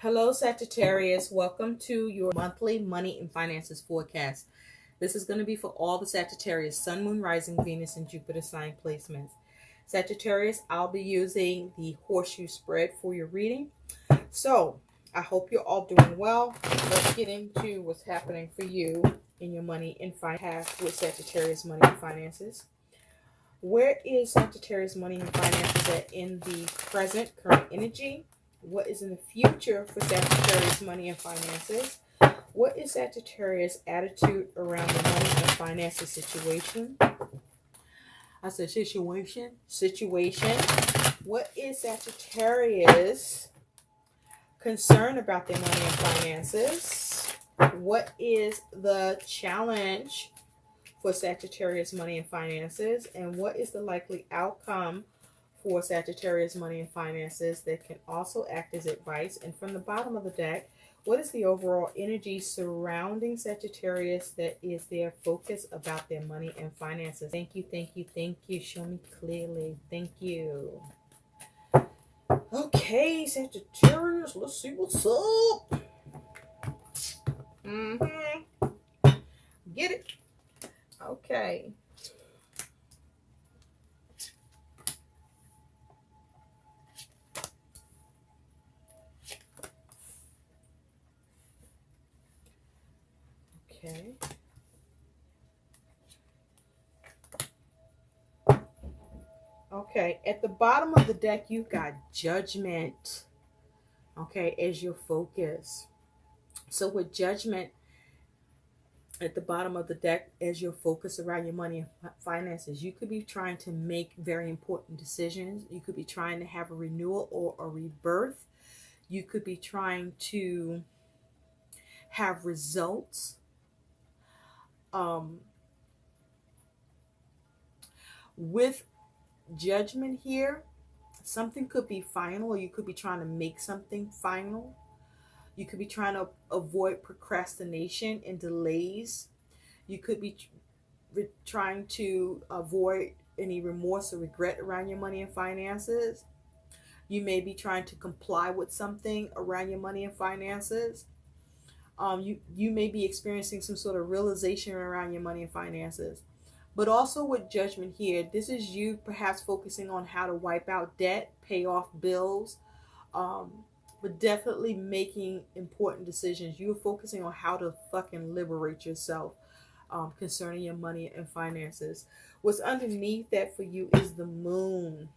Hello, Sagittarius. Welcome to your monthly money and finances forecast. This is going to be for all the Sagittarius, Sun, Moon, Rising, Venus, and Jupiter sign placements. Sagittarius, I'll be using the horseshoe spread for your reading. So, I hope you're all doing well. Let's get into what's happening for you in your money and finance with Sagittarius money and finances. Where is Sagittarius money and finances at in the present, current energy? What is in the future for Sagittarius money and finances? What is Sagittarius attitude around the money and finances situation? I said situation. What is Sagittarius concern about their money and finances? What is the challenge for Sagittarius money and finances? And what is the likely outcome for Sagittarius money and finances that can also act as advice? And from the bottom of the deck, what is the overall energy surrounding Sagittarius that is their focus about their money and finances? Thank you. Show me clearly. Thank you. Okay, Sagittarius, let's see what's up. Get it? Okay. Okay, at the bottom of the deck, you've got judgment, okay, as your focus. So with judgment at the bottom of the deck as your focus around your money and finances, you could be trying to make very important decisions. You could be trying to have a renewal or a rebirth. You could be trying to have results. With judgment here, something could be final, or you could be trying to make something final. You could be trying to avoid procrastination and delays. You could be trying to avoid any remorse or regret around your money and finances. You may be trying to comply with something around your money and finances. You may be experiencing some sort of realization around your money and finances. But also with judgment here, this is you perhaps focusing on how to wipe out debt, pay off bills, but definitely making important decisions. You're focusing on how to fucking liberate yourself concerning your money and finances. What's underneath that for you is the moon.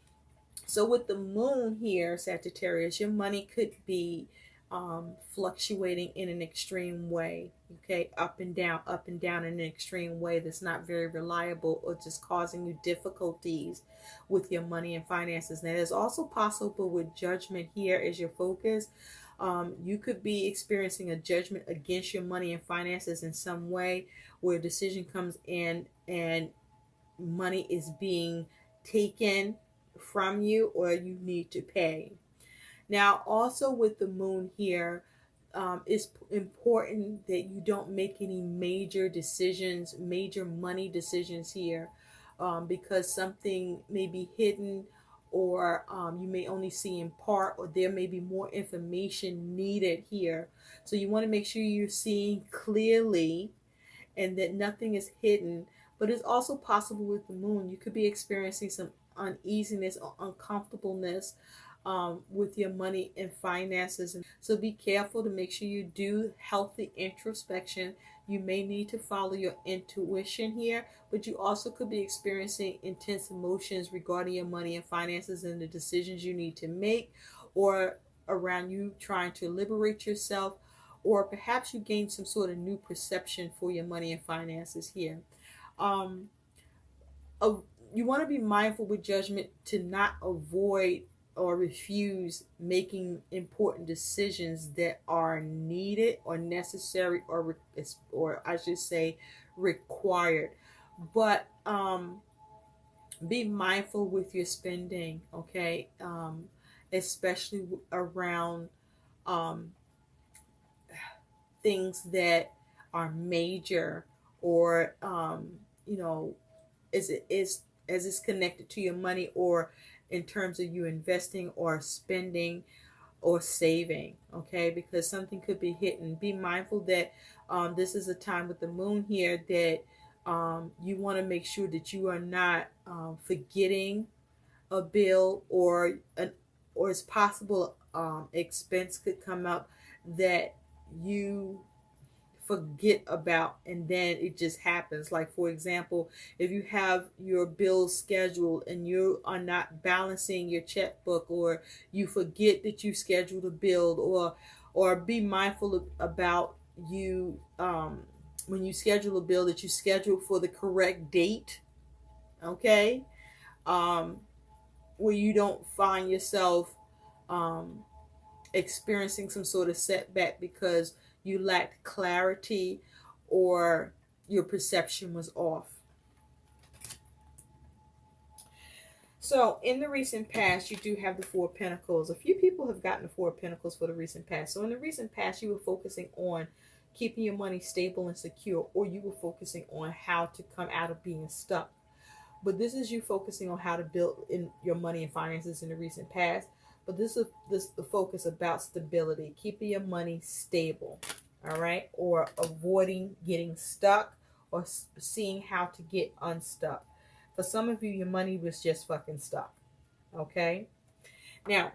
So with the moon here, Sagittarius, your money could be fluctuating in an extreme way. Okay, up and down in an extreme way that's not very reliable, or just causing you difficulties with your money and finances. Now, it's also possible with judgment here as your focus. You could be experiencing a judgment against your money and finances in some way, where a decision comes in and money is being taken from you, or you need to pay. Now, also with the moon here, it's important that you don't make any major decisions, major money decisions here, because something may be hidden, or you may only see in part, or there may be more information needed here. So you want to make sure you're seeing clearly and that nothing is hidden. But it's also possible with the moon, you could be experiencing some uneasiness or uncomfortableness with your money and finances. So be careful to make sure you do healthy introspection. You may need to follow your intuition here, but you also could be experiencing intense emotions regarding your money and finances and the decisions you need to make, or around you trying to liberate yourself, or perhaps you gain some sort of new perception for your money and finances here. You want to be mindful with judgment to not avoid or refuse making important decisions that are needed or necessary, or I should say required. But be mindful with your spending, okay? Especially around things that are major, or as it's connected to your money, or in terms of you investing or spending. or saving, okay? Because something could be hidden. Be mindful that this is a time with the moon here that you want to make sure that you are not forgetting a bill, or it's possible expense could come up that you forget about, and then it just happens. Like, for example, if you have your bills scheduled and you are not balancing your checkbook, or you forget that you scheduled a bill, or be mindful about you when you schedule a bill, that you schedule for the correct date, okay? um where you don't find yourself um experiencing some sort of setback because you lacked clarity, or your perception was off. So in the recent past, you do have the Four of Pentacles. A few people have gotten the Four of Pentacles for the recent past. So in the recent past, you were focusing on keeping your money stable and secure, or you were focusing on how to come out of being stuck. But this is you focusing on how to build in your money and finances in the recent past. But this is the focus about stability, keeping your money stable, all right? Or avoiding getting stuck, or seeing how to get unstuck. For some of you, your money was just fucking stuck, okay? Now,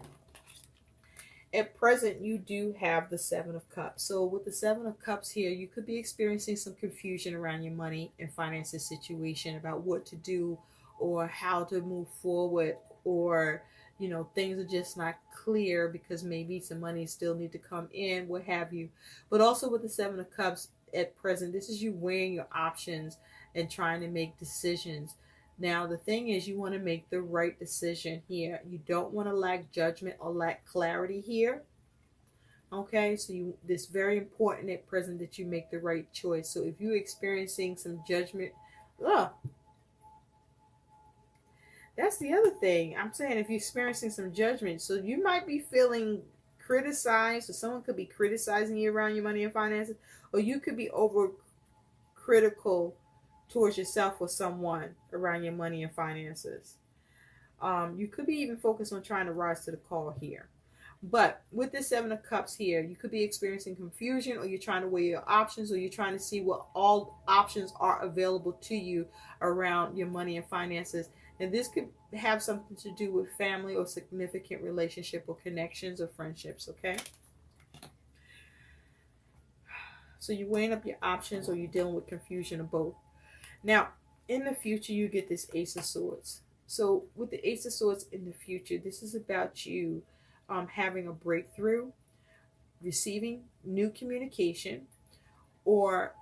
at present, you do have the Seven of Cups. So with the Seven of Cups here, you could be experiencing some confusion around your money and finances situation, about what to do or how to move forward, or, you know, things are just not clear because maybe some money still need to come in, what have you. But also with the Seven of Cups at present, this is you weighing your options and trying to make decisions. Now, the thing is, you want to make the right decision here. You don't want to lack judgment or lack clarity here. Okay, so it's very important at present that you make the right choice. So if you're experiencing some judgment, that's the other thing. I'm saying, if you're experiencing some judgment, so you might be feeling criticized, or someone could be criticizing you around your money and finances, or you could be over critical towards yourself or someone around your money and finances. You could be even focused on trying to rise to the call here. But with this Seven of Cups here, you could be experiencing confusion, or you're trying to weigh your options, or you're trying to see what all options are available to you around your money and finances. And this could have something to do with family or significant relationship or connections or friendships, okay? So you're weighing up your options, or you're dealing with confusion, or both. Now, in the future, you get this Ace of Swords. So with the Ace of Swords in the future, this is about you having a breakthrough, receiving new communication, or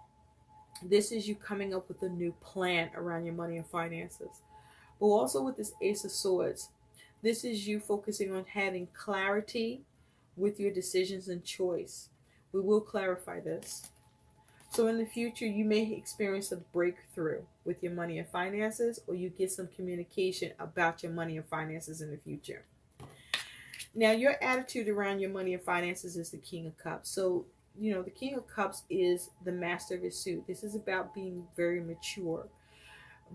this is you coming up with a new plan around your money and finances. But also with this Ace of Swords, this is you focusing on having clarity with your decisions and choice. We will clarify this. So in the future, you may experience a breakthrough with your money and finances, or you get some communication about your money and finances in the future. Now, your attitude around your money and finances is the King of Cups. So, you know, the King of Cups is the master of his suit. This is about being very mature,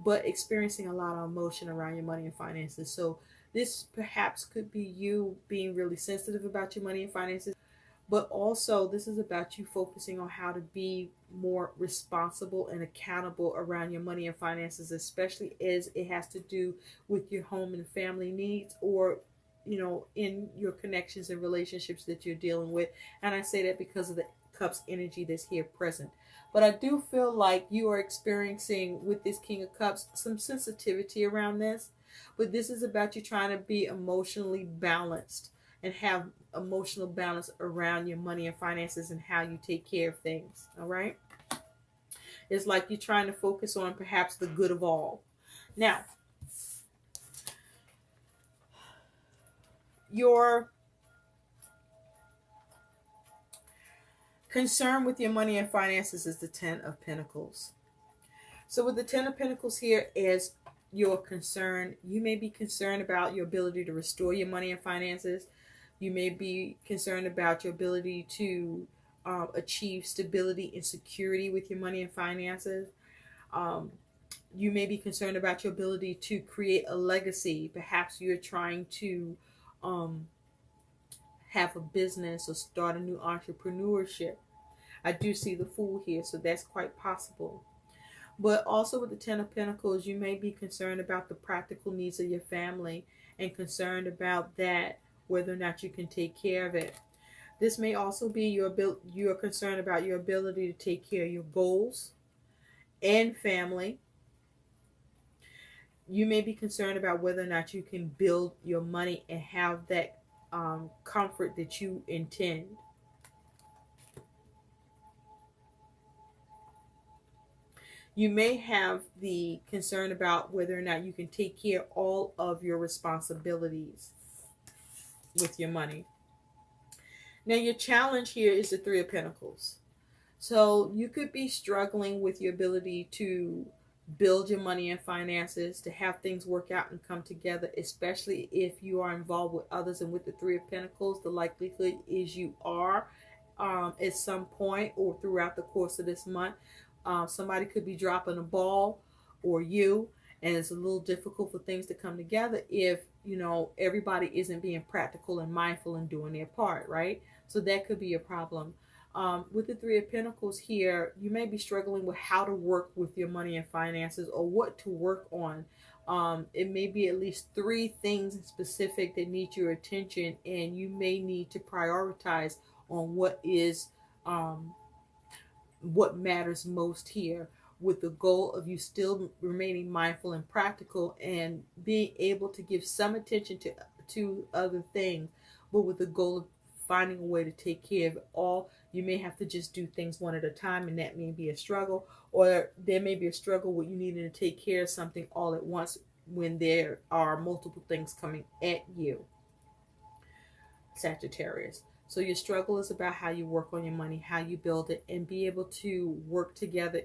but experiencing a lot of emotion around your money and finances. So this perhaps could be you being really sensitive about your money and finances. But also, this is about you focusing on how to be more responsible and accountable around your money and finances, especially as it has to do with your home and family needs, or, you know, in your connections and relationships that you're dealing with. And I say that because of the Cups energy that's here present. But I do feel like you are experiencing, with this King of Cups, some sensitivity around this. But this is about you trying to be emotionally balanced and have emotional balance around your money and finances and how you take care of things. All right. It's like you're trying to focus on perhaps the good of all. Now, your concern with your money and finances is the Ten of Pentacles. So with the Ten of Pentacles here is your concern. You may be concerned about your ability to restore your money and finances. You may be concerned about your ability to achieve stability and security with your money and finances. You may be concerned about your ability to create a legacy. Perhaps you're trying to have a business or start a new entrepreneurship. I do see the Fool here, so that's quite possible. But also with the Ten of Pentacles, you may be concerned about the practical needs of your family and concerned about that, whether or not you can take care of it. This may also be you're concerned about your ability to take care of your goals and family. You may be concerned about whether or not you can build your money and have that comfort that you intend. You may have the concern about whether or not you can take care of all of your responsibilities with your money. Now, your challenge here is the Three of Pentacles. So you could be struggling with your ability to build your money and finances, to have things work out and come together, especially if you are involved with others. And with the Three of Pentacles, the likelihood is you are at some point or throughout the course of this month. Somebody could be dropping a ball, or you, and it's a little difficult for things to come together if, you know, everybody isn't being practical and mindful and doing their part, right? So that could be a problem. With the Three of Pentacles here, you may be struggling with how to work with your money and finances, or what to work on. It may be at least 3 things specific that need your attention, and you may need to prioritize on what matters most here, with the goal of you still remaining mindful and practical and being able to give some attention to other things, but with the goal of finding a way to take care of it all. You may have to just do things one at a time, and that may be a struggle, or there may be a struggle where you needing to take care of something all at once when there are multiple things coming at you, Sagittarius. So your struggle is about how you work on your money, how you build it, and be able to work together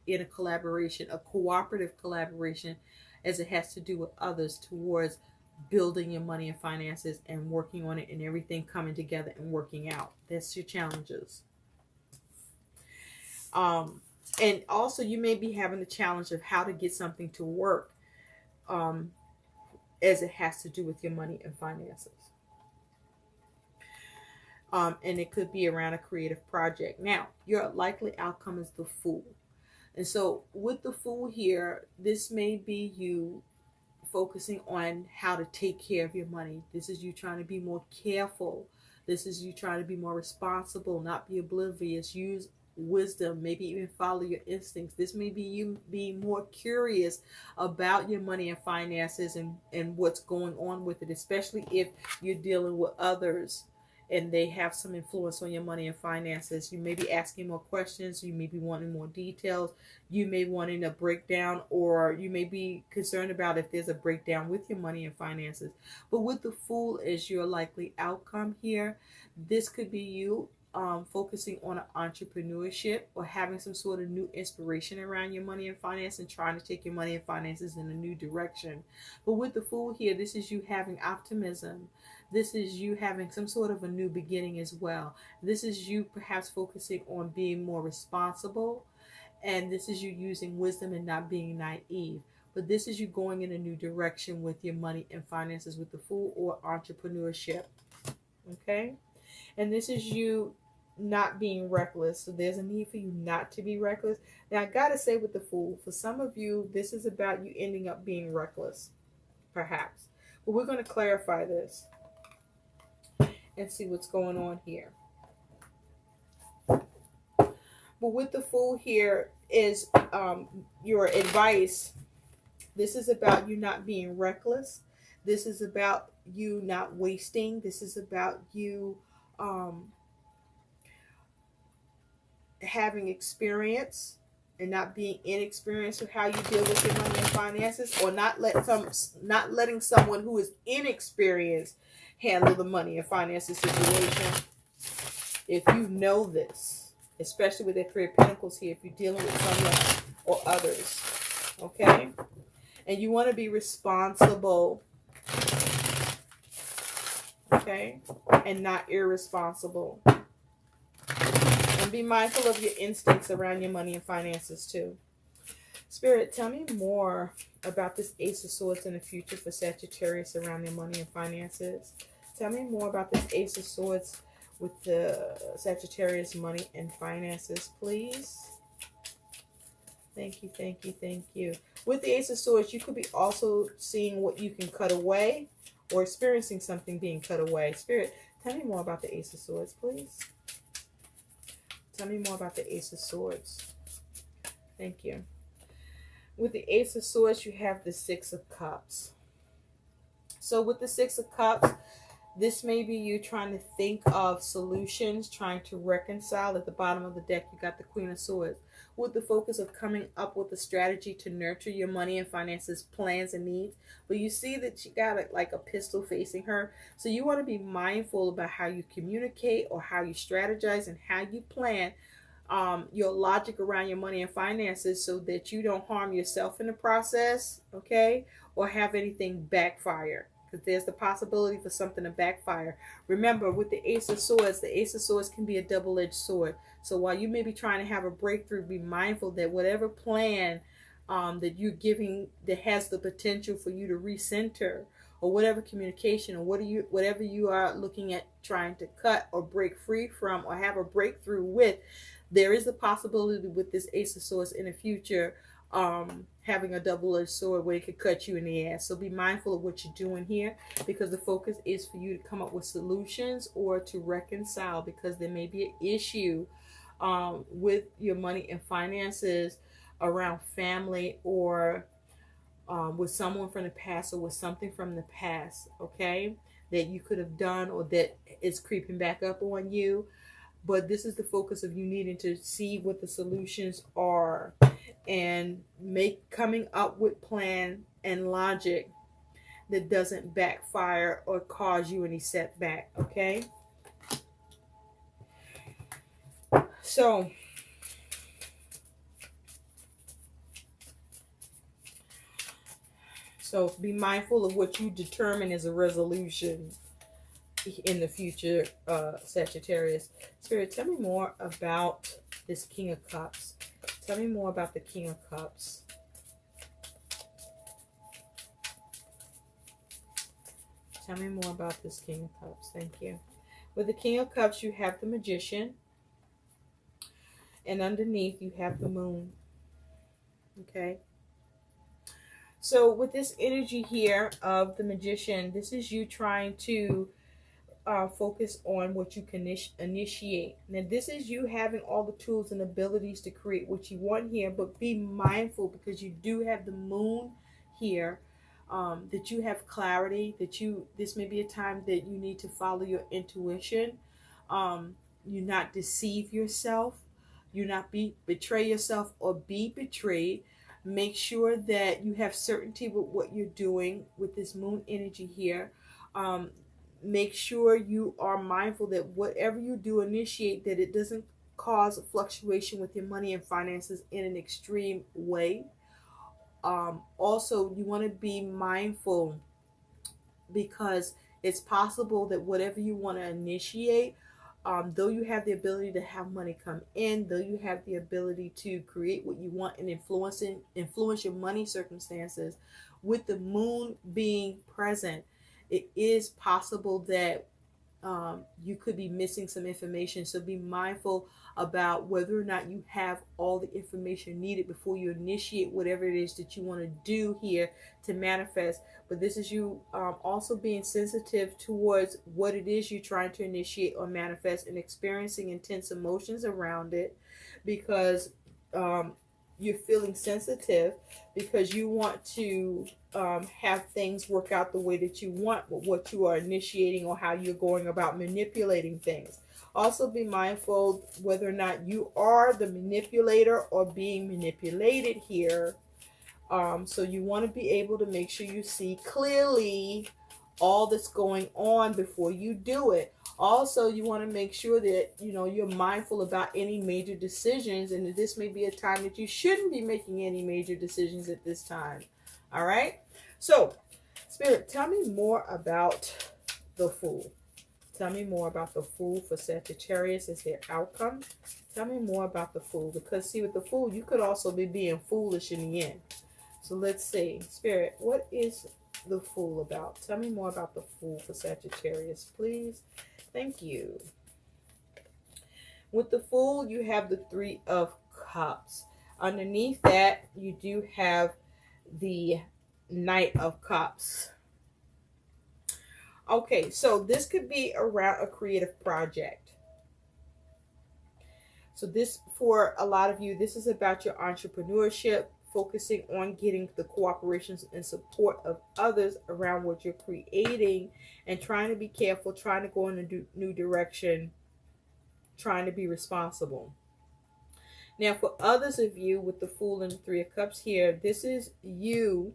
in a collaboration, a cooperative collaboration, as it has to do with others, towards building your money and finances and working on it, and everything coming together and working out. That's your challenges. And also you may be having the challenge of how to get something to work as it has to do with your money and finances. And it could be around a creative project. Now, your likely outcome is the Fool. And so with the Fool here, this may be you focusing on how to take care of your money. This is you trying to be more careful. This is you trying to be more responsible, not be oblivious. Use wisdom, maybe even follow your instincts. This may be you being more curious about your money and finances and what's going on with it, especially if you're dealing with others and they have some influence on your money and finances. You may be asking more questions. You may be wanting more details. You may be wanting a breakdown, or you may be concerned about if there's a breakdown with your money and finances. But with the Fool as your likely outcome here, this could be you focusing on entrepreneurship, or having some sort of new inspiration around your money and finance, and trying to take your money and finances in a new direction. But with the Fool here, this is you having optimism. This is you having some sort of a new beginning as well. This is you perhaps focusing on being more responsible. And this is you using wisdom and not being naive. But this is you going in a new direction with your money and finances with the Fool, or entrepreneurship. Okay? And this is you not being reckless. So there's a need for you not to be reckless. Now, I got to say with the Fool, for some of you, this is about you ending up being reckless, perhaps. But we're going to clarify this and see what's going on here. But with the Fool here is your advice. This is about you not being reckless. This is about you not wasting. This is about you having experience and not being inexperienced with how you deal with your money and finances, or not letting someone who is inexperienced handle the money and finances situation. If you know this, especially with the Three of Pentacles here, if you're dealing with someone or others, okay? And you want to be responsible, okay? And not irresponsible. And be mindful of your instincts around your money and finances too. Spirit, tell me more about this Ace of Swords in the future for Sagittarius around their money and finances. Tell me more about this Ace of Swords with the Sagittarius money and finances, please. Thank you, thank you, thank you. With the Ace of Swords, you could be also seeing what you can cut away or experiencing something being cut away. Spirit, tell me more about the Ace of Swords, please. Tell me more about the Ace of Swords. Thank you. With the Ace of Swords, you have the Six of Cups. So with the Six of Cups, this may be you trying to think of solutions, trying to reconcile. At the bottom of the deck, you got the Queen of Swords, with the focus of coming up with a strategy to nurture your money and finances, plans and needs. But you see that she got like a pistol facing her. So you want to be mindful about how you communicate or how you strategize and how you plan your logic around your money and finances so that you don't harm yourself in the process, okay? Or have anything backfire. There's the possibility for something to backfire. Remember, with the Ace of Swords can be a double-edged sword. So while you may be trying to have a breakthrough, be mindful that whatever plan that you're giving that has the potential for you to recenter, or whatever communication, or whatever you are looking at trying to cut or break free from or have a breakthrough with, there is the possibility with this Ace of Swords in the future having a double-edged sword where it could cut you in the ass. So be mindful of what you're doing here, because the focus is for you to come up with solutions or to reconcile, because there may be an issue with your money and finances around family, or with someone from the past, or with something from the past, okay, that you could have done or that is creeping back up on you. But this is the focus of you needing to see what the solutions are and coming up with plan and logic that doesn't backfire or cause you any setback, okay? So be mindful of what you determine as a resolution in the future, Sagittarius. Spirit, tell me more about this King of Cups. Tell me more about the King of Cups. Tell me more about this King of Cups. Thank you. With the King of Cups, you have the Magician. And underneath, you have the Moon. Okay. So with this energy here of the Magician, this is you trying to focus on what you can initiate. Now, this is you having all the tools and abilities to create what you want here, but be mindful, because you do have the Moon here, that you have clarity, that this may be a time that you need to follow your intuition. You not deceive yourself, you not betray yourself or be betrayed. Make sure that you have certainty with what you're doing with this Moon energy here. Make sure you are mindful that whatever you do initiate, that it doesn't cause a fluctuation with your money and finances in an extreme way. Also, you want to be mindful, because it's possible that whatever you want to initiate, though you have the ability to have money come in, though you have the ability to create what you want and influence your money circumstances, with the Moon being present, it is possible that you could be missing some information. So be mindful about whether or not you have all the information needed before you initiate whatever it is that you want to do here to manifest. But this is you also being sensitive towards what it is you're trying to initiate or manifest, and experiencing intense emotions around it, because you're feeling sensitive, because you want to have things work out the way that you want with what you are initiating or how you're going about manipulating things. Also be mindful whether or not you are the manipulator or being manipulated here. So you want to be able to make sure you see clearly all that's going on before you do it. Also, you want to make sure that, you're mindful about any major decisions, and that this may be a time that you shouldn't be making any major decisions at this time. All right. So, Spirit, tell me more about the Fool. Tell me more about the Fool for Sagittarius as their outcome. Tell me more about the Fool, because see, with the Fool, you could also be being foolish in the end. So let's see. Spirit, what is the Fool about? Tell me more about the Fool for Sagittarius, please. Thank you. With the Fool, you have the Three of Cups. Underneath that, you do have the Knight of Cups. Okay, so this could be around a creative project. So this, for a lot of you, this is about your entrepreneurship, focusing on getting the cooperations and support of others around what you're creating, and trying to be careful, trying to go in a new direction, trying to be responsible. Now, for others of you with the Fool and the Three of Cups here, this is you.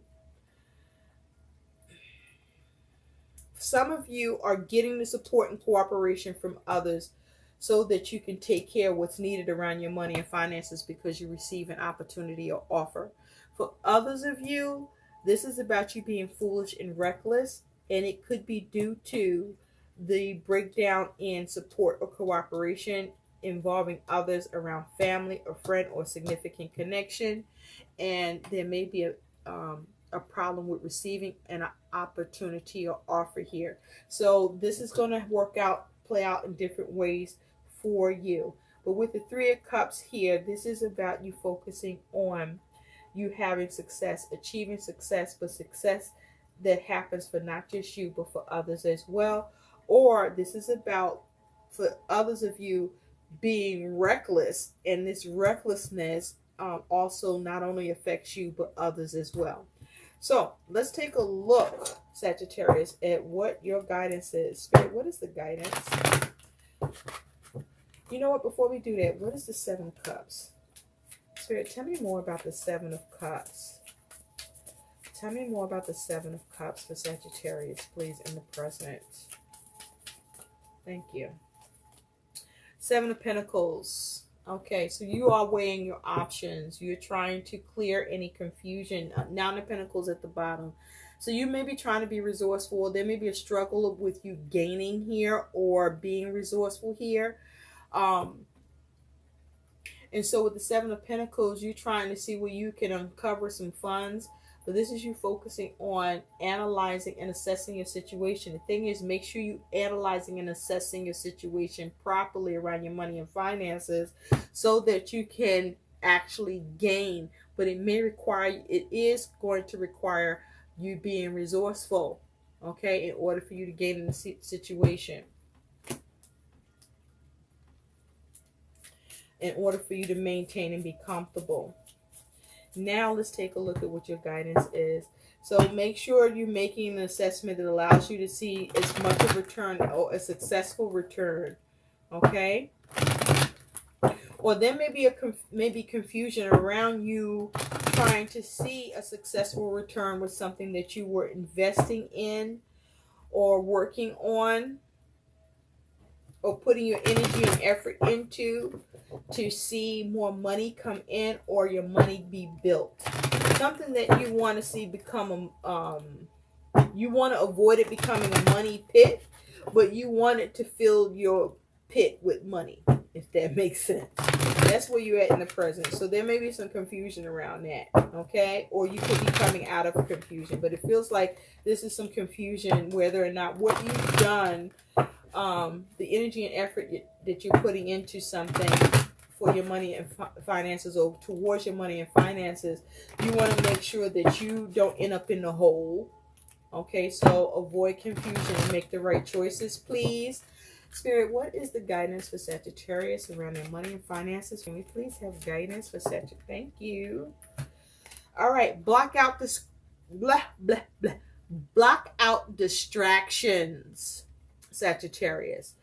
Some of you are getting the support and cooperation from others so that you can take care of what's needed around your money and finances because you receive an opportunity or offer. For others of you, this is about you being foolish and reckless, and it could be due to the breakdown in support or cooperation involving others around family or friend or significant connection, and there may be a problem with receiving an opportunity or offer here. So this is going to play out in different ways for you. But with the Three of Cups here, this is about you focusing on you having success, achieving success, but success that happens for not just you, but for others as well. Or this is about, for others of you, being reckless, and this recklessness also not only affects you, but others as well. So let's take a look, Sagittarius, at what your guidance is. Spirit, what is the guidance? You know what? Before we do that, what is the Seven of Cups? Spirit, tell me more about the Seven of Cups. Tell me more about the Seven of Cups for Sagittarius, please, in the present. Thank you. Seven of Pentacles. Okay, so you are weighing your options. You're trying to clear any confusion. Nine of Pentacles at the bottom. So you may be trying to be resourceful. There may be a struggle with you gaining here or being resourceful here. And so with the Seven of Pentacles, you're trying to see where you can uncover some funds. But this is you focusing on analyzing and assessing your situation. The thing is, make sure you analyzing and assessing your situation properly around your money and finances so that you can actually gain. But it is going to require you being resourceful, okay, in order for you to gain in the situation. In order for you to maintain and be comfortable. Now let's take a look at what your guidance is. So make sure you're making an assessment that allows you to see as much of a return or a successful return. Okay? Or there may be confusion around you trying to see a successful return with something that you were investing in or working on or putting your energy and effort into to see more money come in or your money be built. Something that you want to see become you want to avoid it becoming a money pit, but you want it to fill your pit with money, if that makes sense. That's where you're at in the present. So there may be some confusion around that, okay? Or you could be coming out of confusion, but it feels like this is some confusion whether or not what you've done, the energy and effort that you're putting into something for your money and finances or towards your money and finances, you want to make sure that you don't end up in the hole. Okay, so avoid confusion and make the right choices, please. Spirit, what is the guidance for Sagittarius around their money and finances? Can we please have guidance for Sagittarius? Thank you. All right, block out this block out distractions, Sagittarius.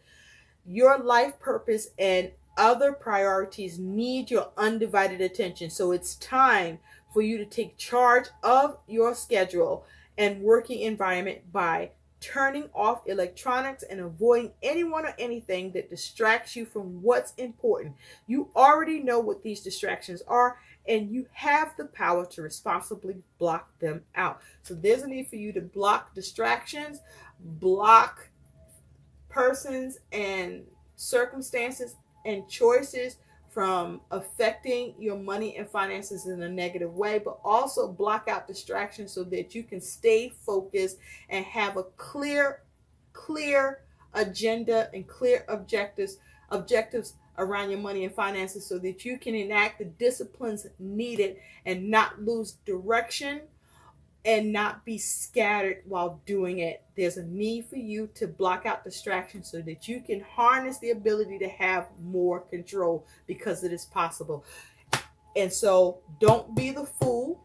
Your life purpose and other priorities need your undivided attention. So it's time for you to take charge of your schedule and working environment by turning off electronics and avoiding anyone or anything that distracts you from what's important. You already know what these distractions are, and you have the power to responsibly block them out. So there's a need for you to block distractions, block persons and circumstances and choices from affecting your money and finances in a negative way, but also block out distractions so that you can stay focused and have a clear agenda and clear objectives around your money and finances, so that you can enact the disciplines needed and not lose direction and not be scattered while doing it. There's a need for you to block out distractions so that you can harness the ability to have more control, because it is possible. And so don't be the fool,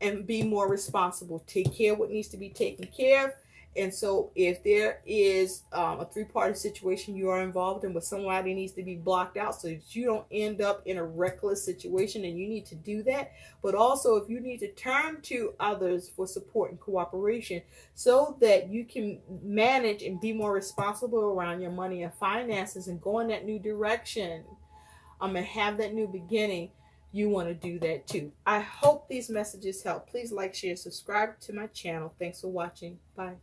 and be more responsible. Take care of what needs to be taken care of. And so if there is a three-party situation you are involved in, with somebody needs to be blocked out so that you don't end up in a reckless situation, and you need to do that. But also, if you need to turn to others for support and cooperation so that you can manage and be more responsible around your money and finances and go in that new direction, and have that new beginning, you want to do that too. I hope these messages help. Please like, share, subscribe to my channel. Thanks for watching. Bye.